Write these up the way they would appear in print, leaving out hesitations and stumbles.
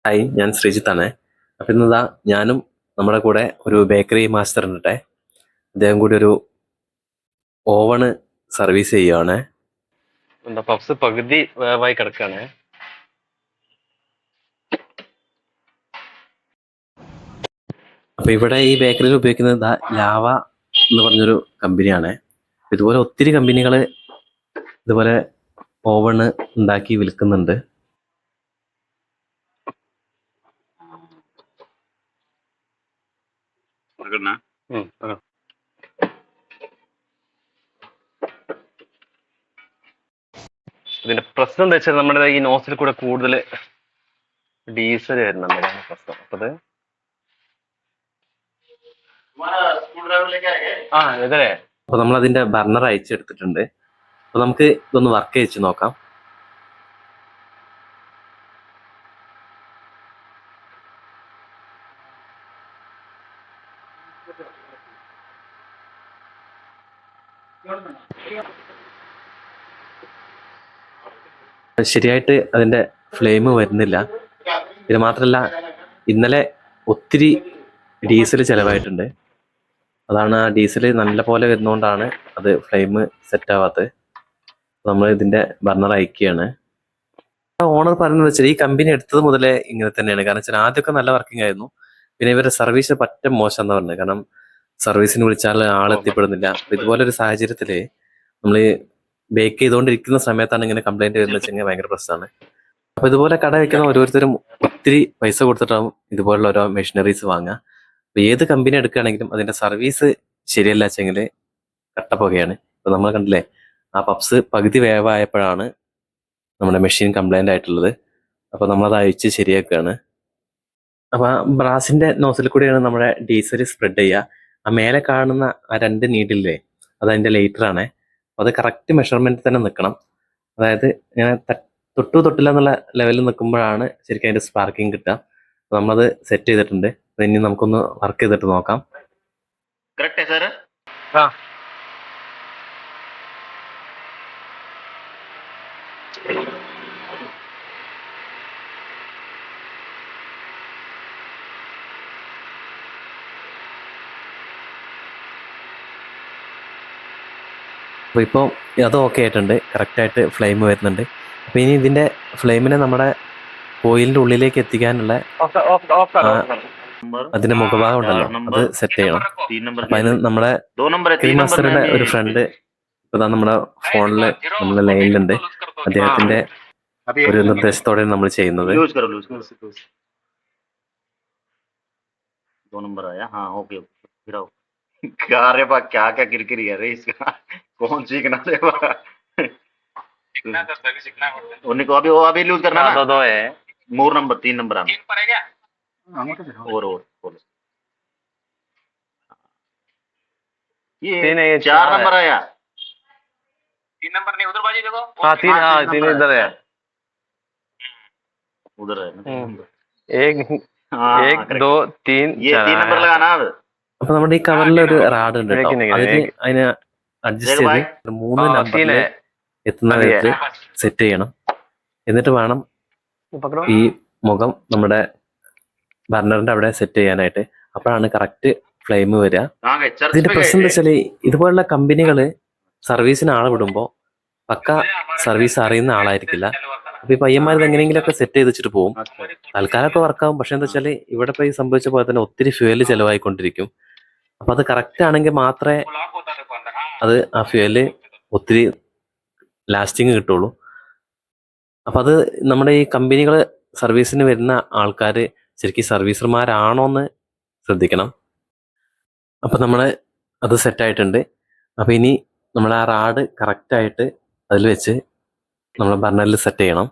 Hi, ഞാൻ ശ്രീജിത്താണ്. അപ്പം ഇന്നിതാ ഞാനും നമ്മുടെ കൂടെ ഒരു ബേക്കറി മാസ്റ്റർ ഉണ്ട്ട്ടെ. അദ്ദേഹം കൂടി ഒരു ഓവണ് സർവീസ് ചെയ്യുവാണ്. എന്താ പപ്സ് പകുതി വേവായി കിടക്കാണ്. അപ്പൊ ഇവിടെ ഈ ബേക്കറിയിൽ ഉപയോഗിക്കുന്നത് ലാവ എന്ന് പറഞ്ഞൊരു കമ്പനിയാണ്. ഇതുപോലെ ഒത്തിരി കമ്പനികൾ ഇതുപോലെ ഓവണ് ഉണ്ടാക്കി വിൽക്കുന്നുണ്ട്. ഇതിന്റെ പ്രശ്നം എന്താ വെച്ചാൽ നമ്മുടെ ഈ നോസിൽ കൂടെ കൂടുതൽ ഡീസൽ വരുന്നുണ്ട് പ്രശ്നം. അപ്പത് ഇതേ അപ്പൊ നമ്മൾ അതിന്റെ ബർണർ അയച്ചെടുത്തിട്ടുണ്ട്. അപ്പൊ നമുക്ക് ഇതൊന്ന് വർക്ക് ചെയ്യിച്ച് നോക്കാം. ശരിയായിട്ട് അതിന്റെ ഫ്ലെയിം വരുന്നില്ല. ഇത് മാത്രല്ല, ഇന്നലെ ഒത്തിരി ഡീസൽ ചെലവായിട്ടുണ്ട്. അതാണ് ആ ഡീസൽ നല്ല പോലെ വരുന്നതുകൊണ്ടാണ് അത് ഫ്ലെയിം സെറ്റ് ആവാത്തത്. നമ്മൾ ഇതിന്റെ ബർണർ അയക്കുകയാണ്. ഓണർ പറയുന്നത് വെച്ചാൽ ഈ കമ്പനി എടുത്തത് മുതലേ ഇങ്ങനെ തന്നെയാണ്. കാരണം വെച്ചാൽ ആദ്യമൊക്കെ നല്ല വർക്കിംഗ് ആയിരുന്നു. പിന്നെ ഇവരുടെ സർവീസ് പറ്റ മോശം എന്ന് പറഞ്ഞത്. കാരണം സർവീസിന് വിളിച്ചാൽ ആളെത്തിപ്പെടുന്നില്ല. ഇതുപോലെ ഒരു സാഹചര്യത്തില് നമ്മൾ ബേക്ക് ചെയ്തുകൊണ്ടിരിക്കുന്ന സമയത്താണ് ഇങ്ങനെ കംപ്ലൈന്റ് വരുന്നത് വെച്ചാൽ ഭയങ്കര പ്രശ്നമാണ്. അപ്പൊ ഇതുപോലെ കട വെക്കുന്ന ഓരോരുത്തരും ഒത്തിരി പൈസ കൊടുത്തിട്ടാവും ഇതുപോലുള്ള ഓരോ മെഷീനറീസ് വാങ്ങുക. അപ്പൊ ഏത് കമ്പനി എടുക്കുകയാണെങ്കിലും അതിന്റെ സർവീസ് ശരിയല്ല വെച്ചെങ്കിൽ കട്ടപ്പുകയാണ്. ഇപ്പൊ നമ്മൾ കണ്ടില്ലേ, ആ പപ്സ് പകുതി വേവായപ്പോഴാണ് നമ്മുടെ മെഷീൻ കംപ്ലൈന്റ് ആയിട്ടുള്ളത്. അപ്പൊ നമ്മളത് അയച്ച് ശരിയാക്കുകയാണ്. അപ്പൊ ബ്രാസിന്റെ നോസിൽ കൂടിയാണ് നമ്മുടെ ഡീസൽ സ്പ്രെഡ് ചെയ്യുക. ആ മേലെ കാണുന്ന ആ 2 നീഡില്ലേ, അത് അതിന്റെ ലേറ്റർ ആണ്. അത് കറക്റ്റ് മെഷർമെന്റ് തന്നെ നിൽക്കണം. അതായത് ഇങ്ങനെ തൊട്ടില്ല എന്നുള്ള ലെവലിൽ നിൽക്കുമ്പോഴാണ് ശരിക്കും അതിന്റെ സ്പാർക്കിംഗ് കിട്ടുക. നമ്മളത് സെറ്റ് ചെയ്തിട്ടുണ്ട്. ഇനി നമുക്കൊന്ന് വർക്ക് ചെയ്തിട്ട് നോക്കാം. അപ്പോൾ ഇപ്പോൾ അത് ഓക്കെ ആയിട്ടുണ്ട്. കറക്റ്റായിട്ട് ഫ്ലെയിം വരുന്നുണ്ട്. അപ്പോൾ ഇനി ഇതിൻ്റെ ഫ്ലെയിമിനെ നമ്മുടെ കോയിലിൻ്റെ ഉള്ളിലേക്ക് എത്തിക്കാനുള്ള അതിൻ്റെ മുഖഭാഗം ഉണ്ടല്ലോ, അത് സെറ്റ് ചെയ്യണം. അപ്പം അതിന് നമ്മുടെ ബേക്കറി മാസ്റ്ററുടെ ഒരു ഫ്രണ്ട് ഇപ്പോൾ നമ്മുടെ ഫോണിൽ നമ്മുടെ ലൈനിലുണ്ട്. അദ്ദേഹത്തിൻ്റെ ഒരു നിർദ്ദേശത്തോടെ നമ്മൾ ചെയ്യുന്നത്. क्या क्या किरकिरी है रे इसका कौन सीखना रे उन्हीं को अभी लूज करना ना दो है मोर नंबर 3 नंबर आना और ये 4 नंबर आया 3 नंबर नहीं उधर बाजी देखो। हाँ 3 इधर है उधर है 1 2 3 ये 3 नंबर लगाना अब। അപ്പൊ നമ്മുടെ ഈ കവറിൽ ഒരു റാഡ് ഉണ്ട് കേട്ടോ. അതിന് അഡ്ജസ്റ്റ് ചെയ്ത് 3 നമ്പറിൽ എത്തുന്ന വിധത്തിൽ സെറ്റ് ചെയ്യണം. എന്നിട്ട് വേണം ഈ മുഖം നമ്മുടെ ബർണറിന്റെ അവിടെ സെറ്റ് ചെയ്യാനായിട്ട്. അപ്പോഴാണ് കറക്റ്റ് ഫ്ലെയിം വരിക. ഇതിന്റെ പ്രശ്നം എന്താ വെച്ചാല്, ഇതുപോലുള്ള കമ്പനികള് സർവീസിന് ആളെ വിടുമ്പോ പക്ക സർവീസ് അറിയുന്ന ആളായിരിക്കില്ല. അപ്പൊ ഈ പയ്യന്മാർ എങ്ങനെയെങ്കിലുമൊക്കെ സെറ്റ് ചെയ്ത് വെച്ചിട്ട് പോകും. തൽക്കാലമൊക്കെ വർക്കാവും. പക്ഷെ എന്താ വെച്ചാല് ഇവിടെ ഇപ്പൊ ഈ സംഭവിച്ച പോലെ തന്നെ ഒത്തിരി ഫ്യൂവല് ചെലവായിക്കൊണ്ടിരിക്കും. അപ്പൊ അത് കറക്റ്റ് ആണെങ്കിൽ മാത്രമേ അത് ആ ഫ്യൂവല് ഒത്തിരി ലാസ്റ്റിങ് കിട്ടുള്ളൂ. അപ്പൊ അത് നമ്മുടെ ഈ കമ്പനികൾ സർവീസിന് വരുന്ന ആൾക്കാർ ശരിക്കും സർവീസർമാരാണോന്ന് ശ്രദ്ധിക്കണം. അപ്പൊ നമ്മള് അത് സെറ്റായിട്ടുണ്ട്. അപ്പൊ ഇനി നമ്മൾ ആ റാഡ് കറക്റ്റായിട്ട് അതിൽ വെച്ച് നമ്മൾ ബർണറിൽ സെറ്റ് ചെയ്യണം.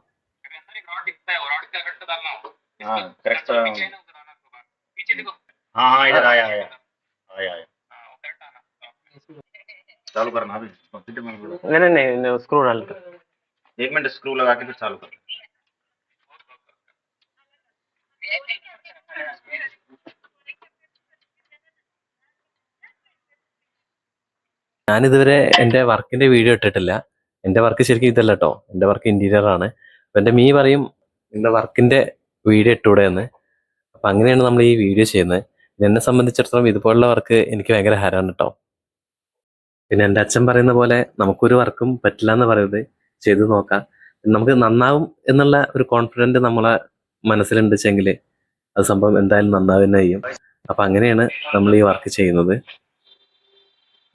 चालू करना अभी नहीं स्क्रू डाल कर 1 मिनट स्क्रू लगा के फिर चालू कर। ഞാനിതുവരെ എൻ്റെ വർക്കിന്റെ വീഡിയോ ഇട്ടിട്ടില്ല. എൻ്റെ വർക്ക് ശരിക്കും ഇതല്ല കേട്ടോ. എൻ്റെ വർക്ക് ഇന്റീരിയർ ആണ്. അപ്പൊ എൻ്റെ പറയും എൻ്റെ വർക്കിന്റെ വീഡിയോ ഇട്ടുകൂടെ എന്ന്. അപ്പം അങ്ങനെയാണ് നമ്മൾ ഈ വീഡിയോ ചെയ്യുന്നത്. എന്നെ സംബന്ധിച്ചിടത്തോളം ഇതുപോലുള്ള വർക്ക് എനിക്ക് ഭയങ്കര ഹരമാണ് കേട്ടോ. പിന്നെ എൻ്റെ അച്ഛൻ പറയുന്ന പോലെ നമുക്കൊരു വർക്കും പറ്റില്ല എന്ന് പറയുന്നത് ചെയ്തു നോക്കാം, നമുക്ക് നന്നാവും എന്നുള്ള ഒരു കോൺഫിഡൻറ്റ് നമ്മളെ മനസ്സിലുണ്ട് വെച്ചെങ്കിൽ അത് സംഭവം എന്തായാലും നന്നാവുക തന്നെ ചെയ്യും. അപ്പം അങ്ങനെയാണ് നമ്മൾ ഈ വർക്ക് ചെയ്യുന്നത്.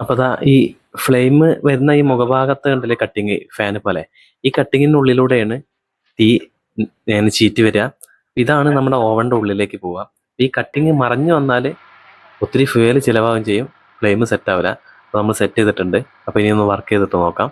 അപ്പോൾ അതാ ഈ ഫ്ലെയിം വരുന്ന ഈ മുഖഭാഗത്ത് കണ്ടില്ലേ കട്ടിങ് ഫാന് പോലെ, ഈ കട്ടിങ്ങിനുള്ളിലൂടെയാണ് തീ ഞാൻ ചീറ്റി വരിക. ഇതാണ് നമ്മുടെ ഓവൻ്റെ ഉള്ളിലേക്ക് പോവുക. ഈ കട്ടിങ് മറഞ്ഞു വന്നാൽ ഒത്തിരി ഫ്യൂവൽ ചിലവാകുകയും ചെയ്യും, ഫ്ലെയിം സെറ്റ് ആവില്ല. അപ്പോൾ നമ്മൾ സെറ്റ് ചെയ്തിട്ടുണ്ട്. അപ്പോൾ ഇനി ഒന്ന് വർക്ക് ചെയ്തിട്ട് നോക്കാം.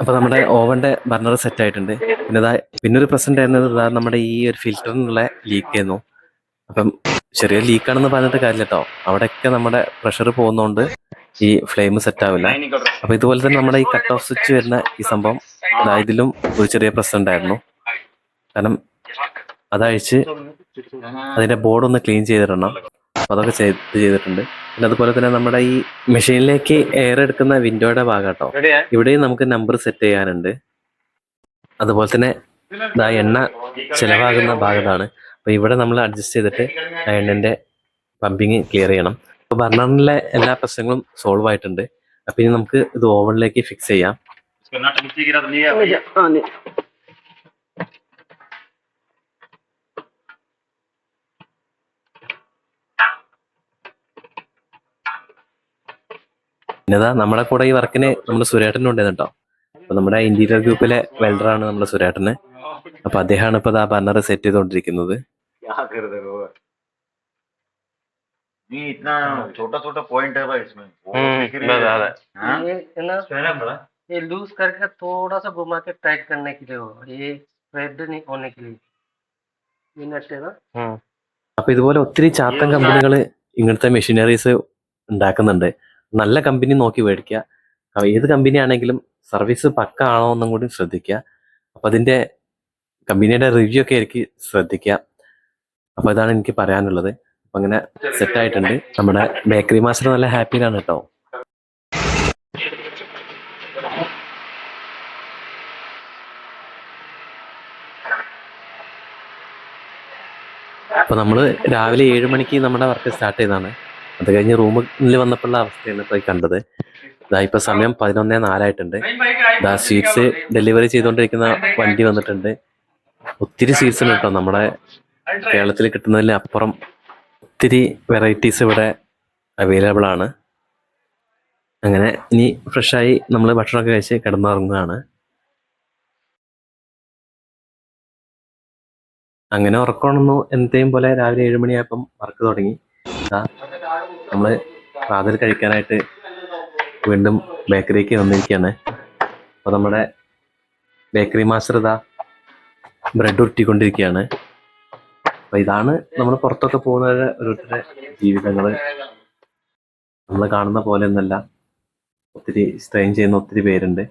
അപ്പോൾ നമ്മുടെ ഓവൻ്റെ ബർണർ സെറ്റ് ആയിട്ടുണ്ട്. പിന്നെ ഒരു പ്രശ്നം ഉണ്ടായിരുന്നത് നമ്മുടെ ഈ ഒരു ഫിൽറ്ററിനുള്ള ലീക്ക് ആയിരുന്നു. അപ്പം ചെറിയ ലീക്കാണെന്ന് പറഞ്ഞിട്ട് കാര്യമില്ല കേട്ടോ, അവിടെയൊക്കെ നമ്മുടെ പ്രഷർ പോകുന്നതുകൊണ്ട് ഈ ഫ്ലെയിം സെറ്റ് ആവില്ല. അപ്പോൾ ഇതുപോലെ തന്നെ നമ്മുടെ ഈ കട്ട് ഓഫ് സ്വിച്ച് വരുന്ന ഈ സംഭവം ഇതിലും ഒരു ചെറിയ പ്രശ്നം ഉണ്ടായിരുന്നു. കാരണം അതഴിച്ച് അതിൻ്റെ ബോർഡ് ഒന്ന് ക്ലീൻ ചെയ്തിടണം. അപ്പോൾ അതൊക്കെ ചെയ്തിട്ടുണ്ട്. പിന്നെ അതുപോലെ തന്നെ നമ്മുടെ ഈ മെഷീനിലേക്ക് എയർ എടുക്കുന്ന വിൻഡോയുടെ ഭാഗം കേട്ടോ, ഇവിടെയും നമുക്ക് നമ്പർ സെറ്റ് ചെയ്യാനുണ്ട്. അതുപോലെ തന്നെ എണ്ണ ചിലവാകുന്ന ഭാഗത്താണ്. അപ്പോൾ ഇവിടെ നമ്മൾ അഡ്ജസ്റ്റ് ചെയ്തിട്ട് ആ എണ്ണൻ്റെ പമ്പിങ് ക്ലിയർ ചെയ്യണം. അപ്പോൾ ബർണറിലെ എല്ലാ പ്രശ്നങ്ങളും സോൾവ് ആയിട്ടുണ്ട്. അപ്പോൾ ഇനി നമുക്ക് ഇത് ഓവനിലേക്ക് ഫിക്സ് ചെയ്യാം. പിന്നെ നമ്മുടെ കൂടെ ഈ വർക്കിന് നമ്മുടെ സുരേട്ടനും ഉണ്ടായിരുന്നു കേട്ടോ. അപ്പോൾ നമ്മുടെ ഇന്റീരിയർ ഗ്രൂപ്പിലെ വെൽഡറാണ് നമ്മുടെ സുരേട്ടന്. അപ്പോൾ അദ്ദേഹമാണ് ഇപ്പോൾ ആ ബർണർ സെറ്റ് ചെയ്തുകൊണ്ടിരിക്കുന്നത്. इतना छोटा छोटा पॉइंट है भाई इसमें, ये लूज करके थोड़ा सा घुमा के टाइट करने के लिए हो, ये स्प्रेड नहीं होने के लिए ये नट है ना. അപ്പോൾ ഇതുപോലെ ഒത്തിരി ചാത്തൻ കമ്പനികൾ ഇങ്ങനത്തെ മെഷീനറീസ് ഉണ്ടാക്കുന്നുണ്ട്. നല്ല കമ്പനി നോക്കി മേടിക്കുക. ഏത് കമ്പനി ആണെങ്കിലും സർവീസ് പക്ക ആണോ എന്നും കൂടി ശ്രദ്ധിക്കുക. അപ്പോൾ അതിൻ്റെ കമ്പനിയുടെ റിവ്യൂ ഒക്കെ ആയിരിക്കും ശ്രദ്ധിക്കുക. അപ്പോൾ ഇതാണ് എനിക്ക് പറയാനുള്ളത്. അപ്പം അങ്ങനെ സെറ്റായിട്ടുണ്ട്. നമ്മുടെ ബേക്കറി മാസ്റ്റർ നല്ല ഹാപ്പിയിലാണ് കേട്ടോ. അപ്പോൾ നമ്മൾ രാവിലെ 7 മണിക്ക് നമ്മുടെ വർക്ക് സ്റ്റാർട്ട് ചെയ്തതാണ്. അത് കഴിഞ്ഞ് റൂമിൽ വന്നപ്പോഴുള്ള അവസ്ഥയാണ് ഇപ്പോൾ കണ്ടത്. ഇപ്പോൾ സമയം 11:04 സ്വീറ്റ്സ് ഡെലിവറി ചെയ്തുകൊണ്ടിരിക്കുന്ന വണ്ടി വന്നിട്ടുണ്ട്. ഒത്തിരി സ്വീറ്റ്സ് ഉണ്ട് കേട്ടോ. നമ്മുടെ കേരളത്തിൽ കിട്ടുന്നതിന് അപ്പുറം ഒത്തിരി വെറൈറ്റീസ് ഇവിടെ അവൈലബിൾ ആണ്. അങ്ങനെ ഇനി ഫ്രഷായി നമ്മൾ ഭക്ഷണമൊക്കെ കഴിച്ച് കിടന്നുറങ്ങുകയാണ്. അങ്ങനെ ഉറക്കമാണെന്നു എന്നത്തെയും പോലെ രാവിലെ 7 മണിയായപ്പം വർക്ക് തുടങ്ങി. നമ്മൾ പ്രാതൽ കഴിക്കാനായിട്ട് വീണ്ടും ബേക്കറിക്ക് വന്നിരിക്കുകയാണ്. അപ്പോൾ നമ്മുടെ ബേക്കറി മാസ്റ്റർ ബ്രെഡ് ഉരുട്ടിക്കൊണ്ടിരിക്കുകയാണ്. അപ്പോൾ ഇതാണ് നമ്മൾ പുറത്തൊക്കെ പോകുന്നവരുടെ ഓരോരുത്തരുടെ ജീവിതങ്ങൾ. നമ്മൾ കാണുന്ന പോലെ ഒന്നല്ല, ഒത്തിരി സ്ട്രെയിൻ ചെയ്യുന്ന ഒത്തിരി പേരുണ്ട്.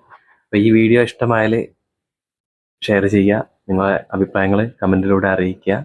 അപ്പോൾ ഈ വീഡിയോ ഇഷ്ടമായാൽ ഷെയർ ചെയ്യുക, നിങ്ങളുടെ അഭിപ്രായങ്ങൾ കമൻറ്റിലൂടെ അറിയിക്കുക.